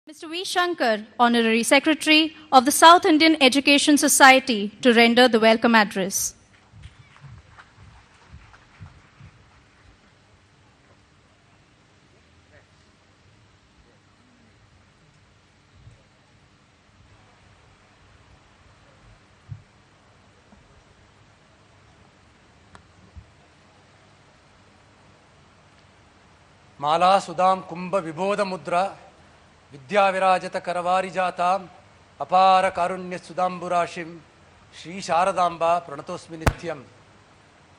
Mr. V. Shankar, Honorary Secretary of the South Indian Education Society, to render the welcome address. माला सुदाम कुंभ विबोध मुद्रा विद्याविराजत करवारिजाताम अपार कारुण्य सुदाम्बुराशिम श्री शारदांबा प्रणतोस्मि नित्यम.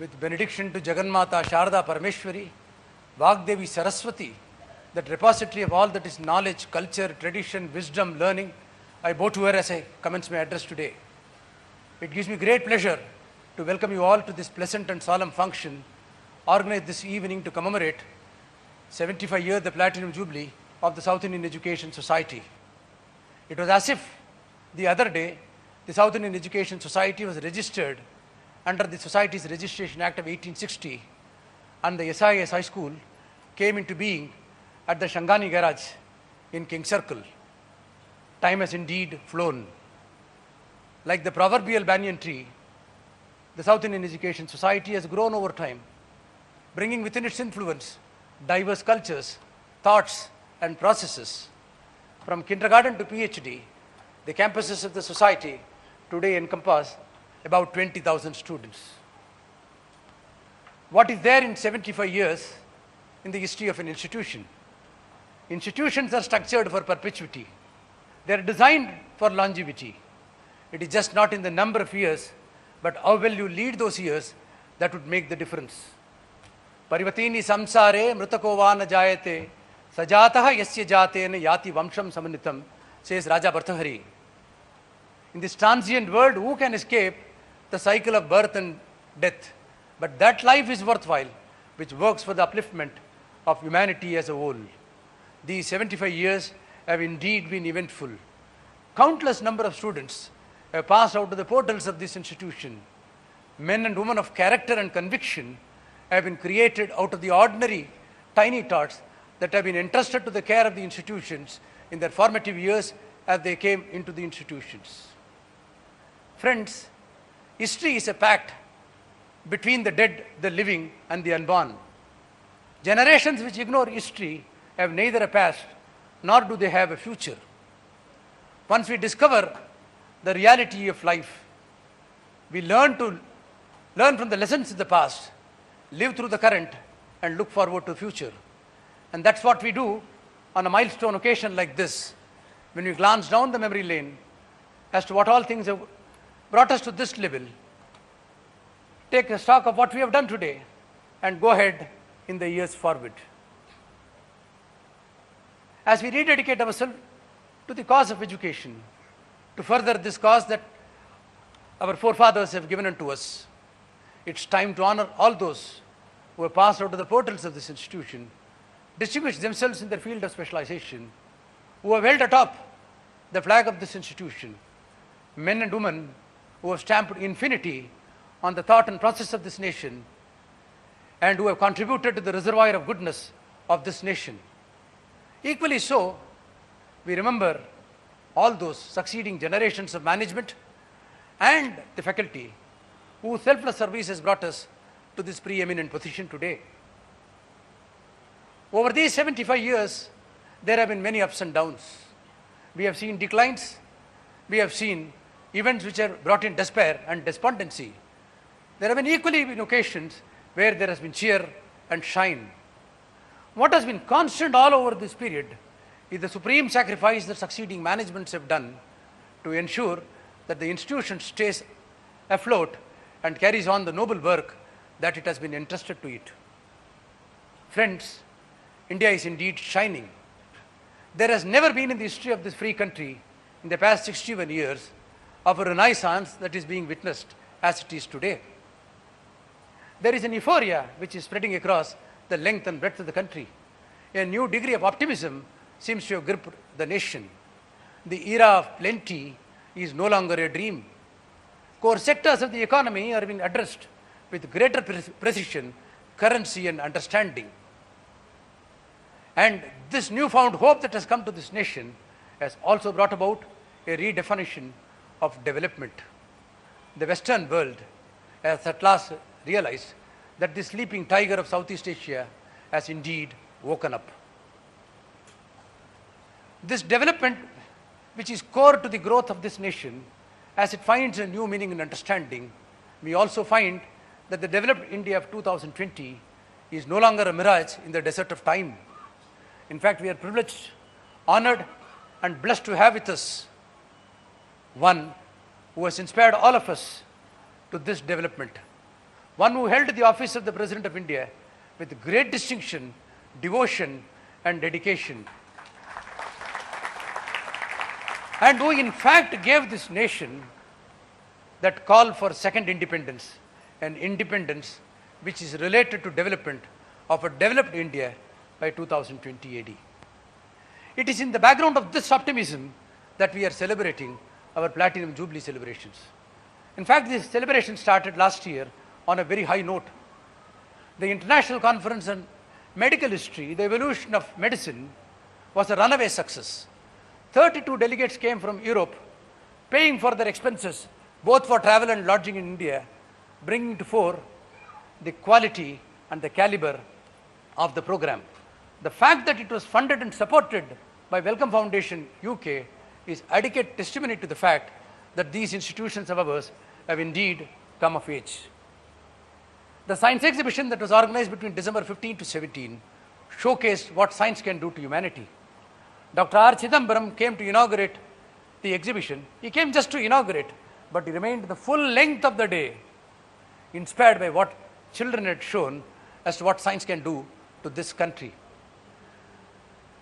With benediction to Jagannmata Sharada Parameshwari, Vagdevi Saraswati, that repository of all that is knowledge, culture, tradition, wisdom, learning, I bow to her as I commence my address today. It gives me great pleasure to welcome you all to this pleasant and solemn function organized this evening to commemorate 75 years the Platinum Jubilee of the South Indian Education Society. It was as if the other day the South Indian Education Society was registered under the Society's Registration Act of 1860, and the SIS High School came into being at the Shangani Garage in King Circle. Time has indeed flown. Like the proverbial banyan tree, the South Indian Education Society has grown over time, bringing within its influence diverse cultures, thoughts, and processes. From kindergarten to PhD, the campuses of the society today encompass about 20,000 students. What is there in 75 years in the history of an institution? Institutions are structured for perpetuity. They are designed for longevity. It is just not in the number of years, but how well you lead those years that would make the difference. Parivatini samsare mrutako na jayate sajataha yasya jatena yati vamsham samanitam, says Raja Bhartahari. In this transient world, who can escape the cycle of birth and death? But that life is worthwhile, which works for the upliftment of humanity as a whole. These 75 years have indeed been eventful. Countless number of students have passed out of the portals of this institution. Men and women of character and conviction have been created out of the ordinary tiny tots that have been entrusted to the care of the institutions in their formative years as they came into the institutions. Friends, history is a pact between the dead, the living, and the unborn. Generations which ignore history have neither a past nor do they have a future. Once we discover the reality of life, we learn from the lessons of the past, live through the current, and look forward to the future. And that's what we do on a milestone occasion like this, when we glance down the memory lane as to what all things have brought us to this level, take a stock of what we have done today, and go ahead in the years forward. As we rededicate ourselves to the cause of education, to further this cause that our forefathers have given unto us, it's time to honor all those who have passed out of the portals of this institution, distinguished themselves in their field of specialization, who have held atop the flag of this institution, men and women who have stamped infinity on the thought and process of this nation, and who have contributed to the reservoir of goodness of this nation. Equally so, we remember all those succeeding generations of management and the faculty whose selfless service has brought us to this preeminent position today. Over these 75 years, there have been many ups and downs. We have seen declines. We have seen events which have brought in despair and despondency. There have been equally been occasions where there has been cheer and shine. What has been constant all over this period is the supreme sacrifice that succeeding managements have done to ensure that the institution stays afloat and carries on the noble work that it has been entrusted to it. Friends, India is indeed shining. There has never been in the history of this free country in the past 61 years of a renaissance that is being witnessed as it is today. There is an euphoria which is spreading across the length and breadth of the country. A new degree of optimism seems to have gripped the nation. The era of plenty is no longer a dream. Core sectors of the economy are being addressed with greater precision, currency, and understanding. And this newfound hope that has come to this nation has also brought about a redefinition of development. The Western world has at last realized that the sleeping tiger of Southeast Asia has indeed woken up. This development, which is core to the growth of this nation, as it finds a new meaning and understanding, we also find that the developed India of 2020 is no longer a mirage in the desert of time. In fact, we are privileged, honored, and blessed to have with us one who has inspired all of us to this development, one who held the office of the President of India with great distinction, devotion, and dedication, and who in fact gave this nation that call for second independence, an independence which is related to development of a developed India by 2020 AD. It is in the background of this optimism that we are celebrating our Platinum Jubilee celebrations. In fact, this celebration started last year on a very high note. The International Conference on Medical History, the Evolution of Medicine, was a runaway success. 32 delegates came from Europe, paying for their expenses, both for travel and lodging in India, bringing to fore the quality and the caliber of the program. The fact that it was funded and supported by Wellcome Foundation UK is adequate testimony to the fact that these institutions of ours have indeed come of age. The science exhibition that was organized between December 15 to 17 showcased what science can do to humanity. Dr. R. Chidambaram came to inaugurate the exhibition. He came just to inaugurate, but he remained the full length of the day, inspired by what children had shown as to what science can do to this country.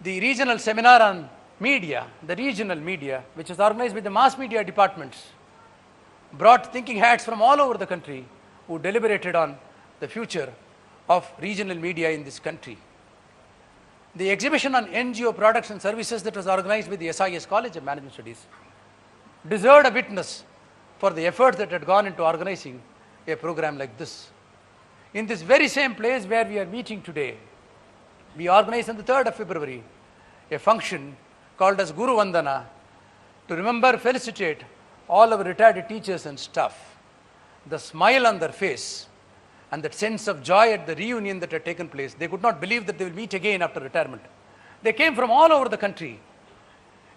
The regional seminar on media, the regional media, which was organized by the mass media departments, brought thinking hats from all over the country who deliberated on the future of regional media in this country. The exhibition on NGO products and services that was organized by the SIS College of Management Studies deserved a witness for the efforts that had gone into organizing a program like this. In this very same place where we are meeting today, we organized on the 3rd of February a function called as Guru Vandana to remember, felicitate all our retired teachers and staff. The smile on their face and that sense of joy at the reunion that had taken place, they could not believe that they will meet again after retirement. They came from all over the country,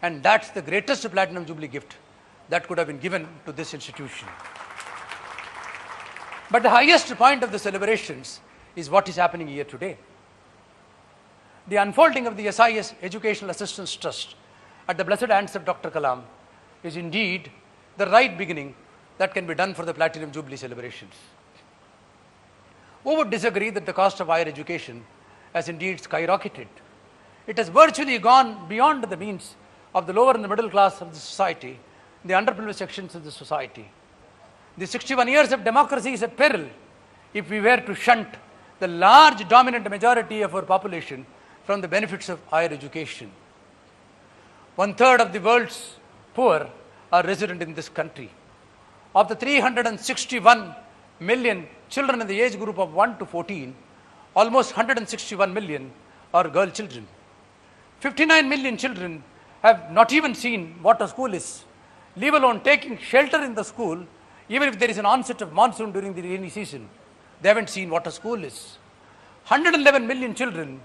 and that's the greatest Platinum Jubilee gift that could have been given to this institution. But the highest point of the celebrations is what is happening here today. The unfolding of the SIS Educational Assistance Trust at the blessed hands of Dr. Kalam is indeed the right beginning that can be done for the Platinum Jubilee celebrations. Who would disagree that the cost of higher education has indeed skyrocketed? It has virtually gone beyond the means of the lower and the middle class of the society, the underprivileged sections of the society. The 61 years of democracy is at peril if we were to shunt the large dominant majority of our population from the benefits of higher education. 1/3 of the world's poor are resident in this country. Of the 361 million children in the age group of 1 to 14, almost 161 million are girl children. 59 million children have not even seen what a school is, leave alone taking shelter in the school. Even if there is an onset of monsoon during the rainy season, they haven't seen what a school is. 111 million children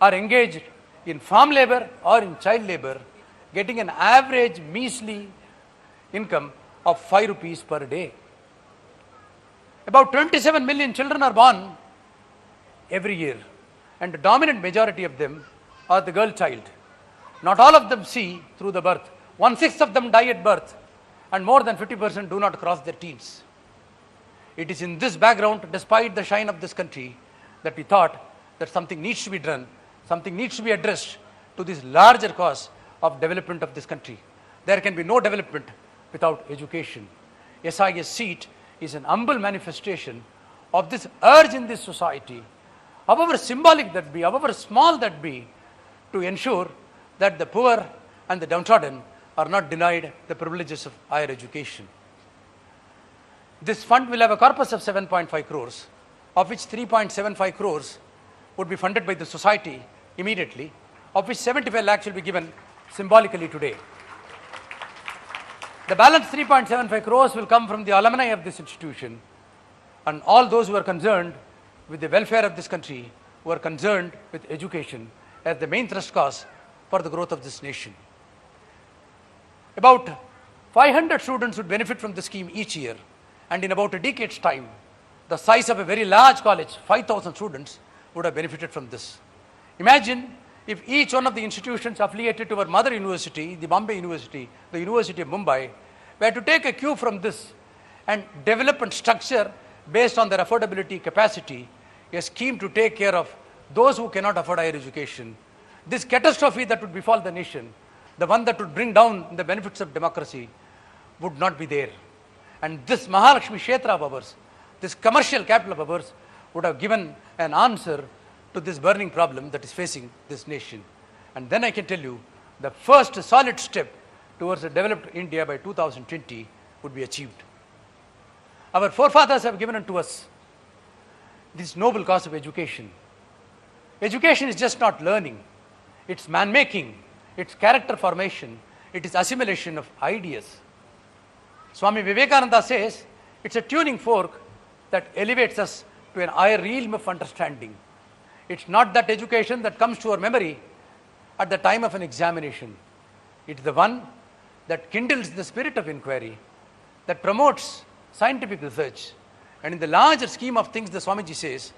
are engaged in farm labor or in child labor, getting an average measly income of 5 rupees per day. About 27 million children are born every year, and the dominant majority of them are the girl child. Not all of them see through the birth. 1/6 of them die at birth, and more than 50% do not cross their teens. It is in this background, despite the shine of this country, that we thought that something needs to be done, something needs to be addressed to this larger cause of development of this country. There can be no development without education. SIS seat is an humble manifestation of this urge in this society, however symbolic that be, however small that be, to ensure that the poor and the downtrodden are not denied the privileges of higher education. This fund will have a corpus of 7.5 crores, of which 3.75 crores would be funded by the society immediately, of which 75 lakhs will be given symbolically today. The balance 3.75 crores will come from the alumni of this institution and all those who are concerned with the welfare of this country, who are concerned with education as the main thrust cause for the growth of this nation. About 500 students would benefit from the scheme each year, and in about a decade's time, the size of a very large college, 5,000 students, would have benefited from this. Imagine if each one of the institutions affiliated to our mother university, the Bombay University, the University of Mumbai, were to take a cue from this and develop and structure based on their affordability capacity, a scheme to take care of those who cannot afford higher education. This catastrophe that would befall the nation, the one that would bring down the benefits of democracy, would not be there. And this Mahalakshmi Kshetra of ours, this commercial capital of ours, would have given an answer to this burning problem that is facing this nation. And then I can tell you, the first solid step towards a developed India by 2020 would be achieved. Our forefathers have given unto us this noble cause of education. Education is just not learning. It's man-making, it's character formation, it is assimilation of ideas. Swami Vivekananda says, it's a tuning fork that elevates us to an higher realm of understanding. It's not that education that comes to our memory at the time of an examination. It's the one that kindles the spirit of inquiry, that promotes scientific research, and in the larger scheme of things, the Swamiji says,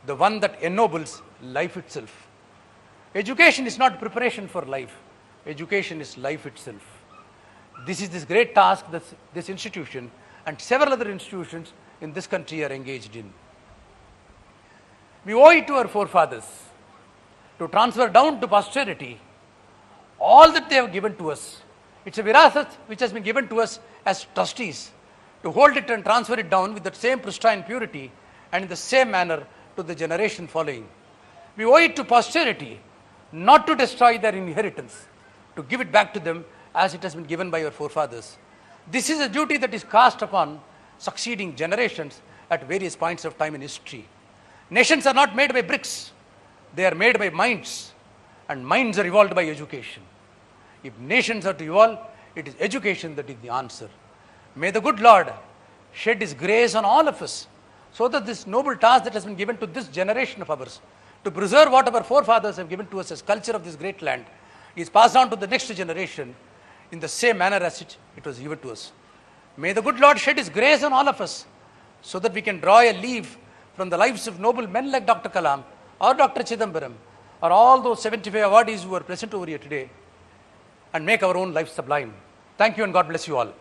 the one that ennobles life itself. Education is not preparation for life. Education is life itself. This is this great task that this institution and several other institutions in this country are engaged in. We owe it to our forefathers to transfer down to posterity all that they have given to us. It's a virasat which has been given to us as trustees, to hold it and transfer it down with the same pristine purity and in the same manner to the generation following. We owe it to posterity not to destroy their inheritance, to give it back to them as it has been given by our forefathers. This is a duty that is cast upon succeeding generations at various points of time in history. Nations are not made by bricks, they are made by minds, and minds are evolved by education. If nations are to evolve, it is education that is the answer. May the good Lord shed His grace on all of us, so that this noble task that has been given to this generation of ours, to preserve what our forefathers have given to us as culture of this great land, is passed on to the next generation in the same manner as it was given to us. May the good Lord shed His grace on all of us, so that we can draw a leaf from the lives of noble men like Dr. Kalam or Dr. Chidambaram or all those 75 awardees who are present over here today, and make our own life sublime. Thank you and God bless you all.